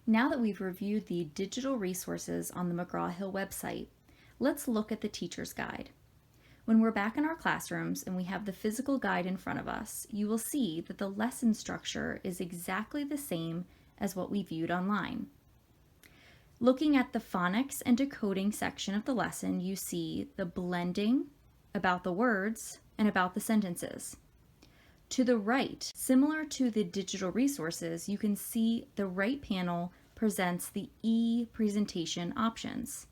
Now that we've reviewed the digital resources on the McGraw-Hill website, let's look at the teacher's guide. When we're back in our classrooms and we have the physical guide in front of us, you will see that the lesson structure is exactly the same as what we viewed online. Looking at the phonics and decoding section of the lesson, you see the blending, about the words, and about the sentences. To the right, similar to the digital resources, you can see the right panel presents the e-presentation options.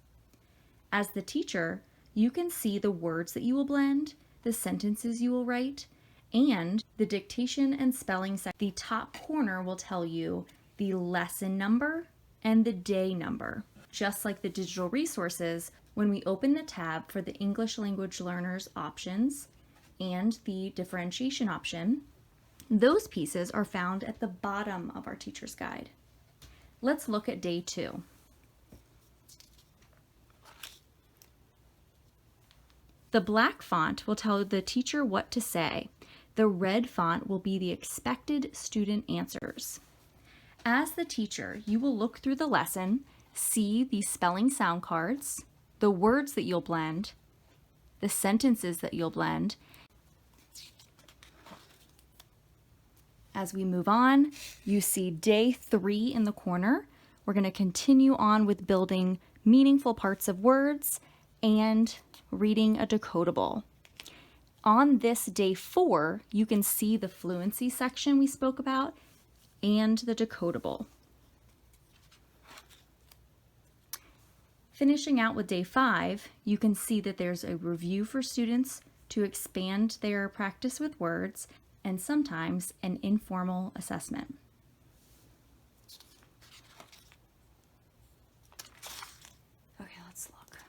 As the teacher, you can see the words that you will blend, the sentences you will write, and the dictation and spelling section. The top corner will tell you the lesson number and the day number. Just like the digital resources, when we open the tab for the English language learners options and the differentiation option, those pieces are found at the bottom of our teacher's guide. Let's look at day 2. The black font will tell the teacher what to say. The red font will be the expected student answers. As the teacher, you will look through the lesson, see the spelling sound cards, the words that you'll blend, the sentences that you'll blend. As we move on, you see day 3 in the corner. We're going to continue on with building meaningful parts of words and reading a decodable. On this day 4, you can see the fluency section we spoke about and the decodable. Finishing out with day 5, you can see that there's a review for students to expand their practice with words and sometimes an informal assessment. Okay, let's look.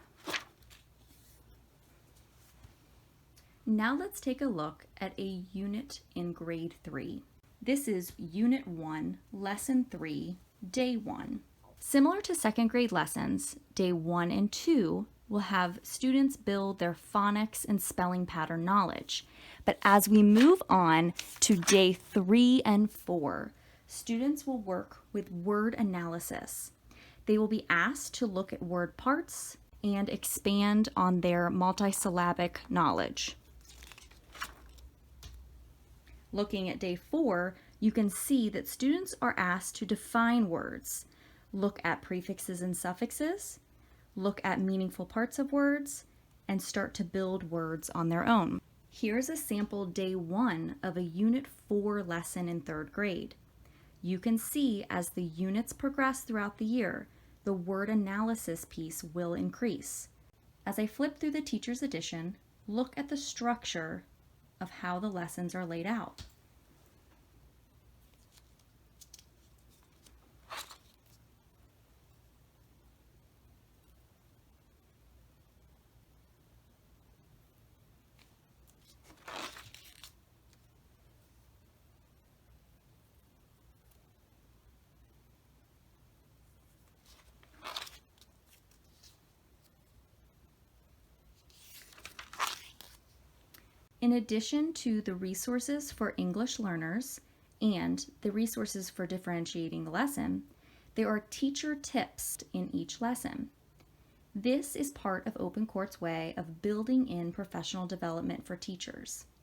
Now let's take a look at a unit in grade 3. This is Unit 1, Lesson 3, Day 1. Similar to second grade lessons, Day 1 and 2 will have students build their phonics and spelling pattern knowledge. But as we move on to Day 3 and 4, students will work with word analysis. They will be asked to look at word parts and expand on their multisyllabic knowledge. Looking at Day 4, you can see that students are asked to define words, look at prefixes and suffixes, look at meaningful parts of words, and start to build words on their own. Here's a sample Day 1 of a Unit 4 lesson in 3rd grade. You can see as the units progress throughout the year, the word analysis piece will increase. As I flip through the teacher's edition, look at the structure of how the lessons are laid out. In addition to the resources for English learners and the resources for differentiating the lesson, there are teacher tips in each lesson. This is part of OpenCourt's way of building in professional development for teachers.